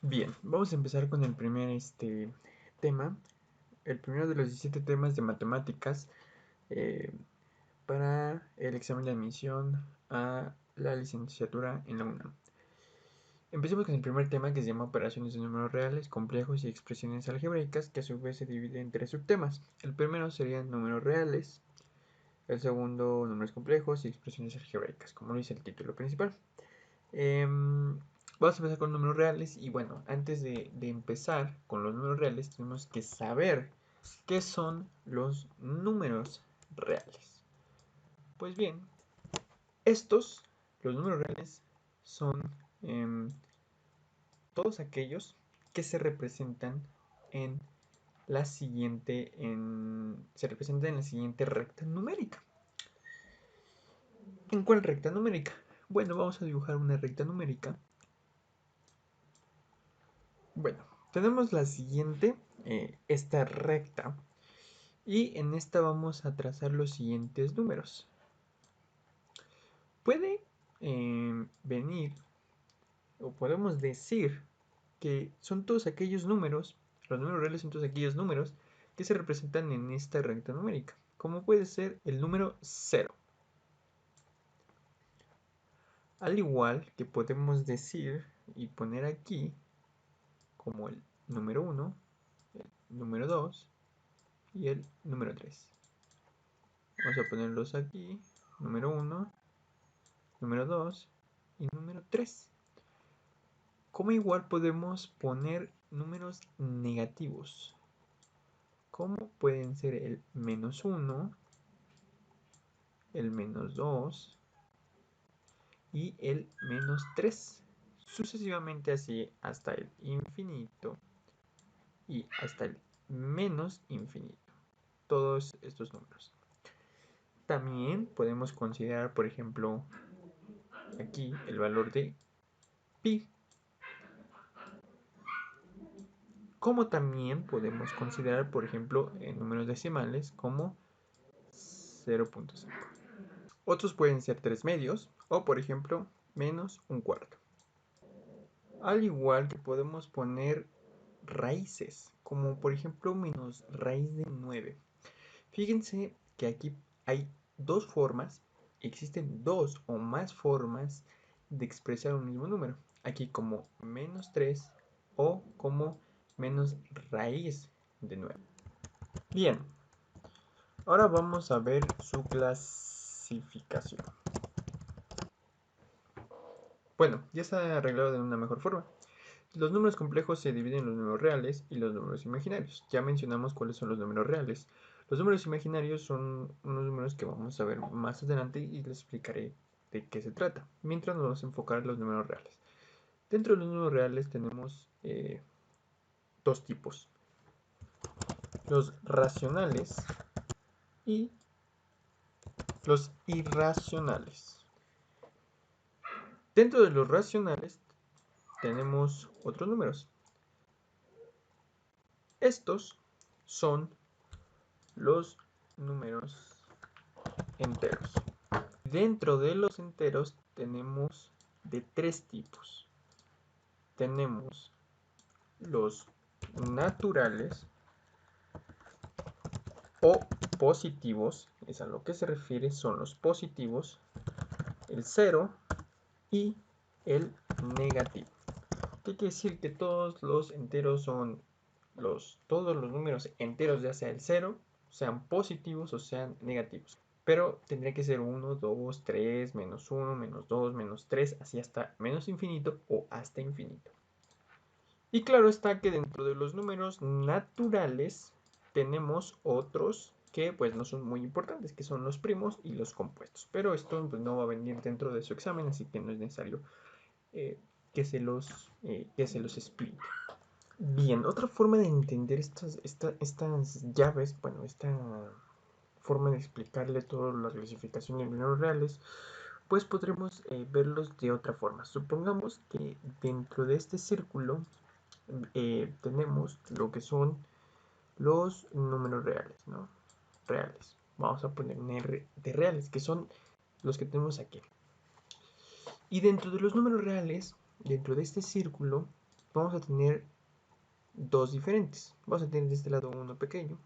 Bien, vamos a empezar con el primer tema, el primero de los 17 temas de matemáticas eh, para el examen de admisión a la licenciatura en la UNAM. Empecemos con el primer tema, que se llama operaciones de números reales, complejos y expresiones algebraicas, que a su vez se divide en tres subtemas. El primero serían números reales, el segundo números complejos y expresiones algebraicas, como lo dice el título principal. Vamos a empezar con números reales y bueno, antes de empezar con los números reales tenemos que saber qué son los números reales. Pues bien, los números reales, son todos aquellos que se representan en se representan en la siguiente recta numérica. ¿En cuál recta numérica? Bueno, vamos a dibujar una recta numérica. Bueno, tenemos la siguiente, esta recta, y en esta vamos a trazar los siguientes números. Puede venir, o podemos decir, que son todos aquellos números, los números reales son todos aquellos números que se representan en esta recta numérica, como puede ser el número 0. Al igual que podemos decir y poner aquí como el número 1, el número 2 y el número 3. Vamos a ponerlos aquí, número 1, número 2 y número 3. Como igual podemos poner números negativos, como pueden ser el menos 1, el menos 2 y el menos 3. Sucesivamente así hasta el infinito y hasta el menos infinito. Todos estos números. También podemos considerar, por ejemplo, aquí el valor de pi. Como también podemos considerar, por ejemplo, en números decimales como 0.5. Otros pueden ser 3 medios o, por ejemplo, menos un cuarto. Al igual que podemos poner raíces, como por ejemplo menos raíz de 9. Fíjense que aquí hay dos formas, existen dos o más formas de expresar un mismo número. Aquí como menos 3 o como menos raíz de 9. Bien, ahora vamos a ver su clasificación. Bueno, ya está arreglado de una mejor forma. Los números complejos se dividen en los números reales y los números imaginarios. Ya mencionamos cuáles son los números reales. Los números imaginarios son unos números que vamos a ver más adelante y les explicaré de qué se trata, mientras nos vamos a enfocar en los números reales. Dentro de los números reales tenemos dos tipos: los racionales y los irracionales. Dentro de los racionales tenemos otros números. Estos son los números enteros. Dentro de los enteros tenemos de tres tipos. Tenemos los naturales o positivos, es a lo que se refiere, son los positivos, el 0 y el negativo. ¿Qué quiere decir? Que todos los enteros son todos los números enteros, ya sea el 0, sean positivos o sean negativos. Pero tendría que ser 1, 2, 3, menos 1, menos 2, menos 3, así hasta menos infinito o hasta infinito. Y claro está que dentro de los números naturales tenemos otros que pues no son muy importantes, que son los primos y los compuestos. Pero esto pues, no va a venir dentro de su examen, así que no es necesario que se los explique. Bien, otra forma de entender estas llaves, bueno, esta forma de explicarle toda la clasificación de números reales, pues podremos verlos de otra forma. Supongamos que dentro de este círculo tenemos lo que son los números reales, ¿no? Reales. Vamos a poner de reales, que son los que tenemos aquí. Y dentro de los números reales, dentro de este círculo, vamos a tener dos diferentes. Vamos a tener de este lado uno pequeño,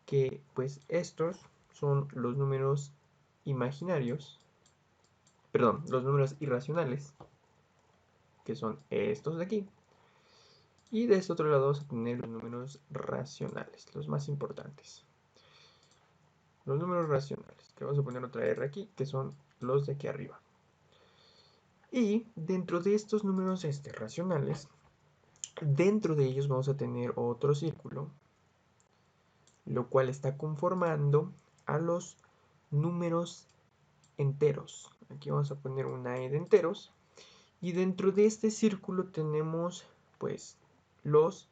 que pues estos son los números imaginarios, perdón, los números irracionales, que son estos de aquí. Y de este otro lado vamos a tener los números racionales, los más importantes. Los números racionales, que vamos a poner otra R aquí, que son los de aquí arriba. Y dentro de estos números racionales, dentro de ellos vamos a tener otro círculo, lo cual está conformando a los números enteros. Aquí vamos a poner una E de enteros. Y dentro de este círculo tenemos pues los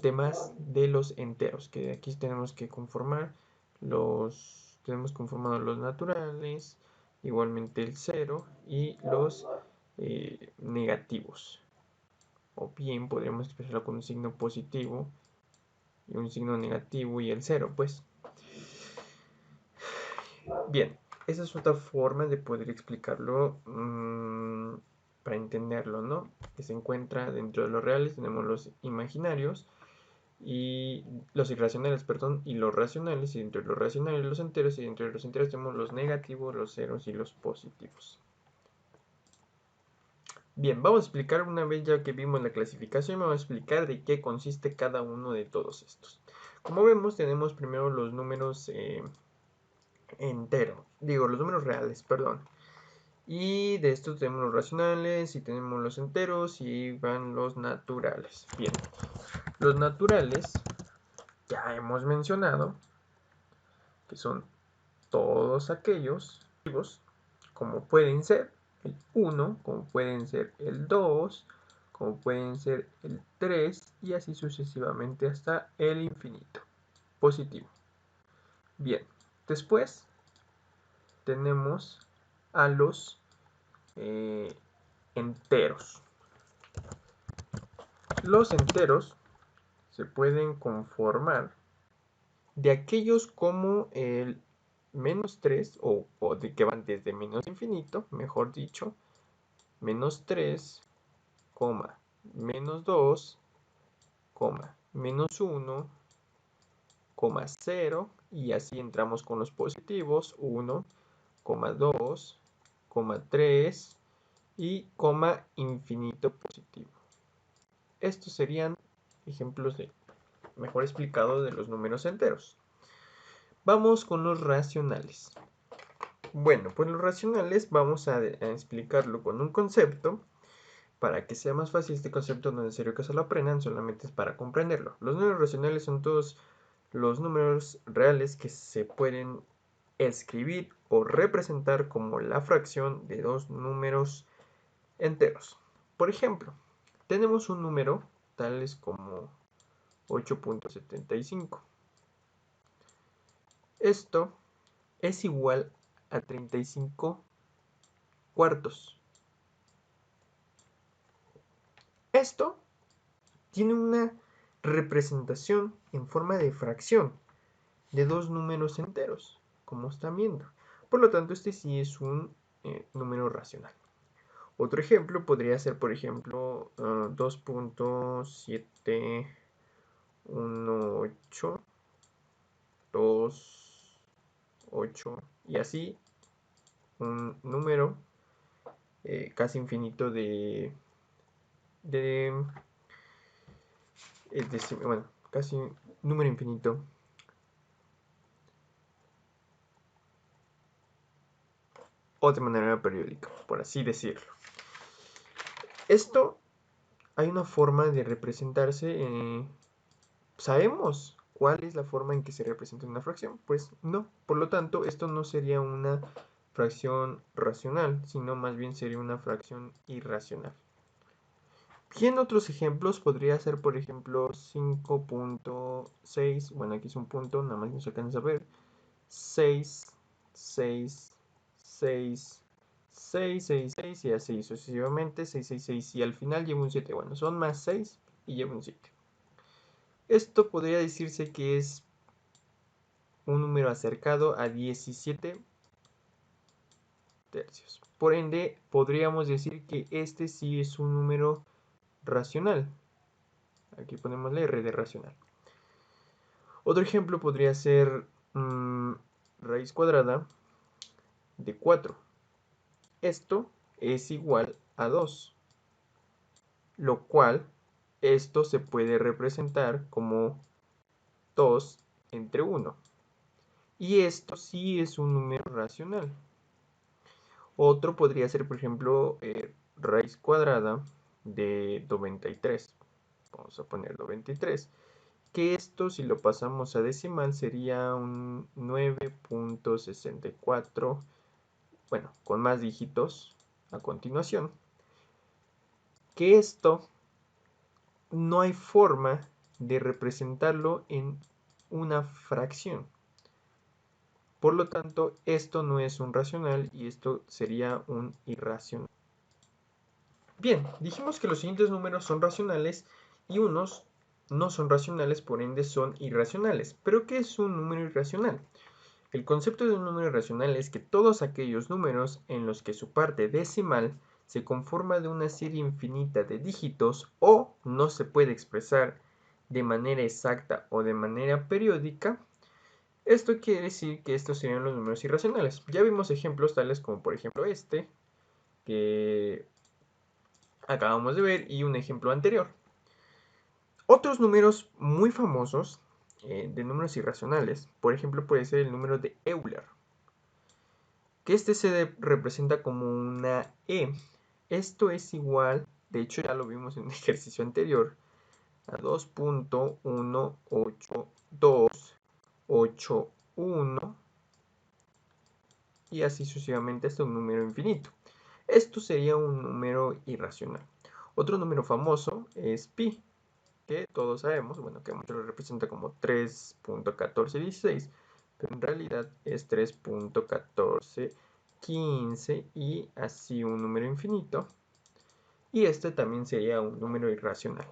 temas de los enteros, que aquí tenemos que conformar tenemos conformados los naturales, igualmente el 0 y los negativos. O bien podríamos expresarlo con un signo positivo y un signo negativo y el 0, pues. Bien, esa es otra forma de poder explicarlo para entenderlo, ¿no? Que se encuentra dentro de los reales, tenemos los imaginarios y los irracionales, perdón, y los racionales, y dentro de los racionales los enteros, y dentro de los enteros tenemos los negativos, los ceros y los positivos. Bien, vamos a explicar una vez ya que vimos la clasificación, vamos a explicar de qué consiste cada uno de todos estos. Como vemos, tenemos primero los números los números reales, perdón. Y de estos tenemos los racionales y tenemos los enteros y van los naturales. Bien, los naturales ya hemos mencionado que son todos aquellos como pueden ser el 1, como pueden ser el 2, como pueden ser el 3 y así sucesivamente hasta el infinito positivo. Bien, después tenemos a los enteros. Los enteros se pueden conformar de aquellos como el menos 3 o de que van desde menos infinito, mejor dicho, menos 3, menos 2, menos 1, 0 y así entramos con los positivos 1, 2, 3 y infinito positivo. Estos serían ejemplos mejor explicados de los números enteros. Vamos con los racionales. Bueno, pues los racionales vamos a explicarlo con un concepto. Para que sea más fácil este concepto, no es necesario que se lo aprendan, solamente es para comprenderlo. Los números racionales son todos los números reales que se pueden escribir o representar como la fracción de dos números enteros. Por ejemplo, tenemos un número tales como 8.75. Esto es igual a 35 cuartos. Esto tiene una representación en forma de fracción de dos números enteros, como están viendo. Por lo tanto, este sí es un número racional. Otro ejemplo podría ser, por ejemplo, 2.71828 y así un número casi infinito bueno, casi número infinito o de manera periódica, por así decirlo. Esto hay una forma de representarse. ¿Sabemos cuál es la forma en que se representa una fracción? Pues no. Por lo tanto, esto no sería una fracción racional, sino más bien sería una fracción irracional. Bien, otros ejemplos podría ser, por ejemplo, 5.6. Bueno, aquí es un punto, nada más no se alcanza a ver. 6, 6, 6, 6, 6, 6 y así sucesivamente. 6, 6, 6 y al final lleva un 7. Bueno, son más 6 y lleva un 7. Esto podría decirse que es un número acercado a 17 tercios. Por ende, podríamos decir que este sí es un número racional. Aquí ponemos la R de racional. Otro ejemplo podría ser raíz cuadrada de 4. Esto es igual a 2, lo cual esto se puede representar como 2 entre 1. Y esto sí es un número racional. Otro podría ser, por ejemplo, raíz cuadrada de 93. Vamos a poner 93. Que esto, si lo pasamos a decimal, sería un 9.64. Bueno, con más dígitos a continuación. Que esto no hay forma de representarlo en una fracción. Por lo tanto, esto no es un racional y esto sería un irracional. Bien, dijimos que los siguientes números son racionales y unos no son racionales, por ende son irracionales. ¿Pero qué es un número irracional? El concepto de un número irracional es que todos aquellos números en los que su parte decimal se conforma de una serie infinita de dígitos o no se puede expresar de manera exacta o de manera periódica. Esto quiere decir que estos serían los números irracionales. Ya vimos ejemplos tales como por ejemplo este, que acabamos de ver, y un ejemplo anterior. Otros números muy famosos de números irracionales, por ejemplo, puede ser el número de Euler, que este se representa como una E. Esto es igual, de hecho ya lo vimos en un ejercicio anterior, a 2.18281 y así sucesivamente hasta un número infinito. Esto sería un número irracional. Otro número famoso es pi, que todos sabemos, bueno, que muchos lo representa como 3.1416, pero en realidad es 3.1415 y así un número infinito. Y este también sería un número irracional.